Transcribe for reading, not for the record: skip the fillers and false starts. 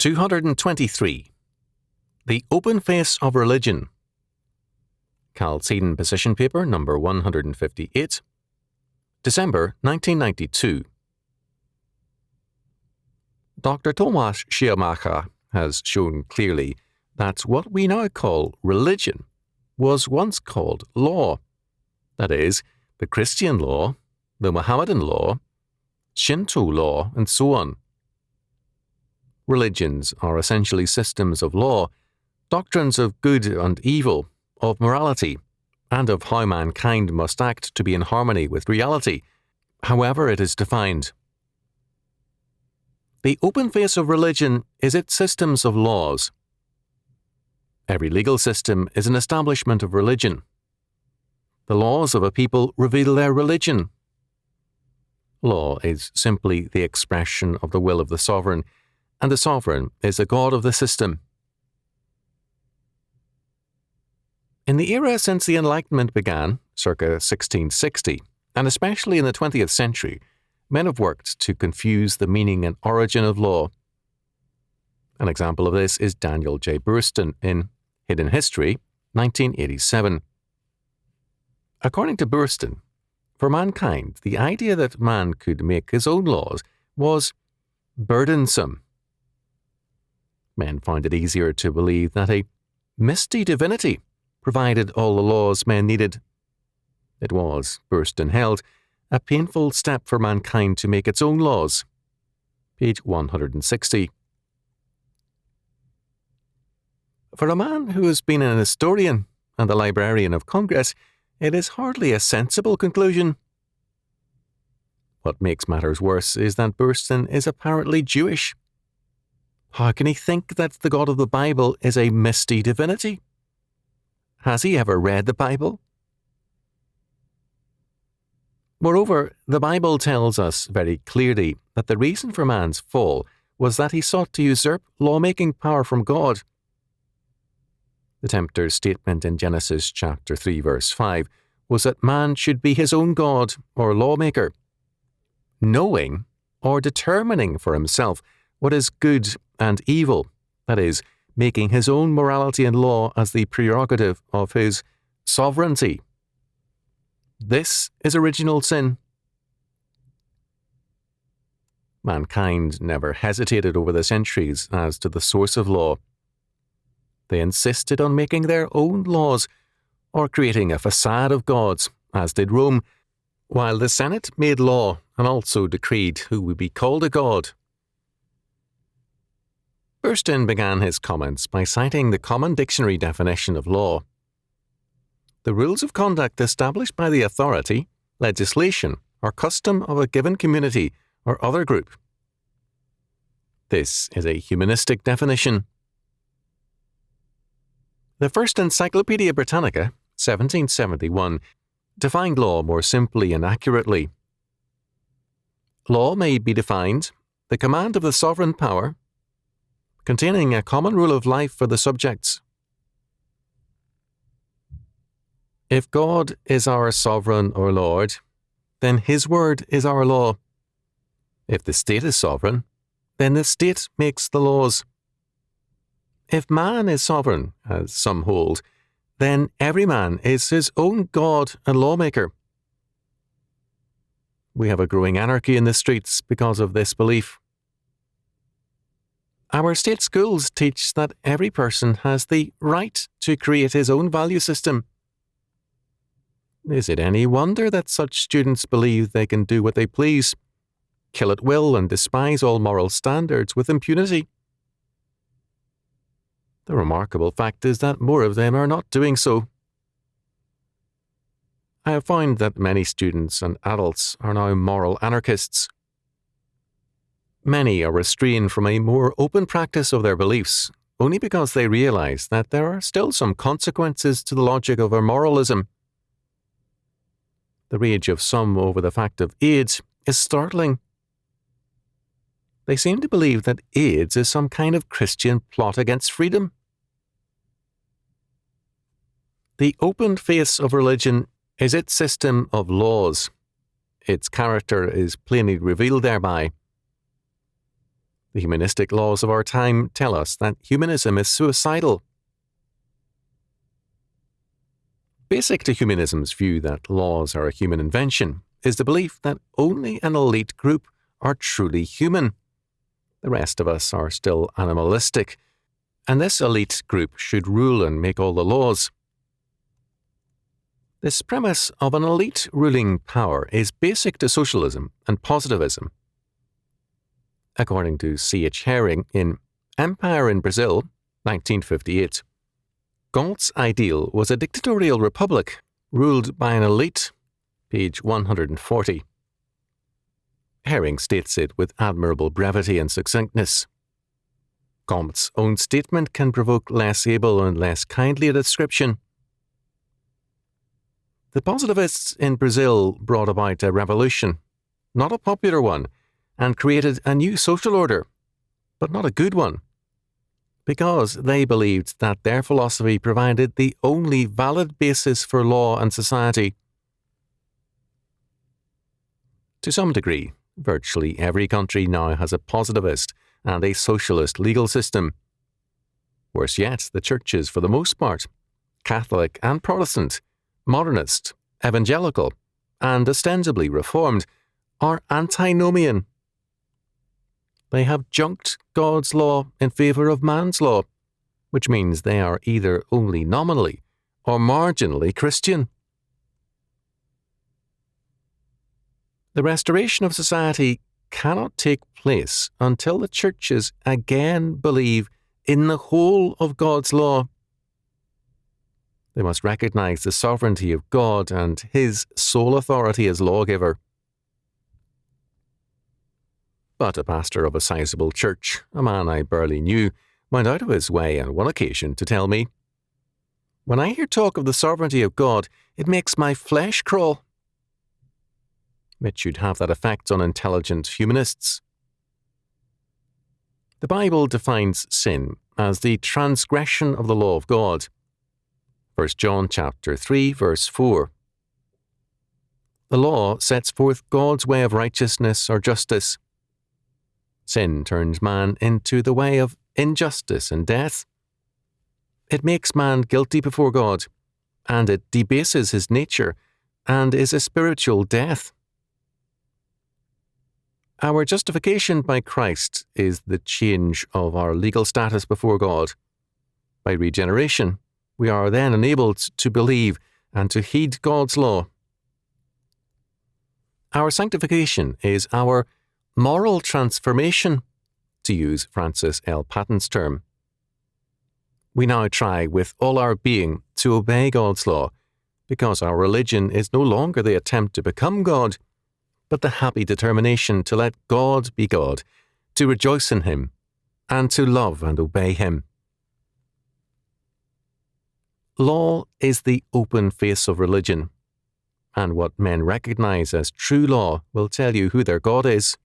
223. The Open Face of Religion. Chalcedon Position Paper number 158, December 1992. Dr. Thomas Schirmacher has shown clearly that what we now call religion was once called law. That is, the Christian law, the Mohammedan law, Shinto law, and so on. Religions are essentially systems of law, doctrines of good and evil, of morality, and of how mankind must act to be in harmony with reality, however it is defined. The open face of religion is its systems of laws. Every legal system is an establishment of religion. The laws of a people reveal their religion. Law is simply the expression of the will of the sovereign, and the sovereign is the god of the system. In the era since the Enlightenment began, circa 1660, and especially in the 20th century, men have worked to confuse the meaning and origin of law. An example of this is Daniel J. Boorstin in Hidden History, 1987. According to Boorstin, for mankind, the idea that man could make his own laws was burdensome. Men found it easier to believe that a misty divinity provided all the laws men needed. It was, Boorstin held, a painful step for mankind to make its own laws. Page 160. For a man who has been an historian and a librarian of Congress, it is hardly a sensible conclusion. What makes matters worse is that Boorstin is apparently Jewish. How can he think that the God of the Bible is a misty divinity? Has he ever read the Bible? Moreover, the Bible tells us very clearly that the reason for man's fall was that he sought to usurp lawmaking power from God. The tempter's statement in Genesis chapter 3 verse 5 was that man should be his own God or lawmaker, knowing or determining for himself what is good and evil, that is, making his own morality and law as the prerogative of his sovereignty. This is original sin. Mankind never hesitated over the centuries as to the source of law. They insisted on making their own laws, or creating a facade of gods, as did Rome, while the Senate made law and also decreed who would be called a god. Boorstin began his comments by citing the Common Dictionary definition of law. The rules of conduct established by the authority, legislation, or custom of a given community or other group. This is a humanistic definition. The first Encyclopaedia Britannica, 1771, defined law more simply and accurately. Law may be defined, the command of the sovereign power, containing a common rule of life for the subjects. If God is our sovereign or Lord, then his word is our law. If the state is sovereign, then the state makes the laws. If man is sovereign, as some hold, then every man is his own God and lawmaker. We have a growing anarchy in the streets because of this belief. Our state schools teach that every person has the right to create his own value system. Is it any wonder that such students believe they can do what they please, kill at will and despise all moral standards with impunity? The remarkable fact is that more of them are not doing so. I have found that many students and adults are now moral anarchists. Many are restrained from a more open practice of their beliefs only because they realize that there are still some consequences to the logic of our moralism. The rage of some over the fact of AIDS is startling. They seem to believe that AIDS is some kind of Christian plot against freedom. The open face of religion is its system of laws. Its character is plainly revealed thereby. The humanistic laws of our time tell us that humanism is suicidal. Basic to humanism's view that laws are a human invention is the belief that only an elite group are truly human. The rest of us are still animalistic, and this elite group should rule and make all the laws. This premise of an elite ruling power is basic to socialism and positivism. According to C.H. Herring in Empire in Brazil, 1958, Galt's ideal was a dictatorial republic ruled by an elite, page 140. Herring states it with admirable brevity and succinctness. Comte's own statement can provoke less able and less kindly a description. The positivists in Brazil brought about a revolution, not a popular one, and created a new social order, but not a good one, because they believed that their philosophy provided the only valid basis for law and society. To some degree, virtually every country now has a positivist and a socialist legal system. Worse yet, the churches, for the most part, Catholic and Protestant, modernist, evangelical, and ostensibly reformed, are antinomian. They have junked God's law in favour of man's law, which means they are either only nominally or marginally Christian. The restoration of society cannot take place until the churches again believe in the whole of God's law. They must recognize the sovereignty of God and His sole authority as lawgiver. But a pastor of a sizable church, a man I barely knew, went out of his way on one occasion to tell me, "When I hear talk of the sovereignty of God, it makes my flesh crawl." It should have that effect on intelligent humanists. The Bible defines sin as the transgression of the law of God. 1 John chapter 3, verse 4. The law sets forth God's way of righteousness or justice. Sin turns man into the way of injustice and death. It makes man guilty before God, and it debases his nature and is a spiritual death. Our justification by Christ is the change of our legal status before God. By regeneration, we are then enabled to believe and to heed God's law. Our sanctification is our moral transformation, to use Francis L. Patton's term. We now try with all our being to obey God's law, because our religion is no longer the attempt to become God, but the happy determination to let God be God, to rejoice in Him, and to love and obey Him. Law is the open face of religion, and what men recognize as true law will tell you who their God is.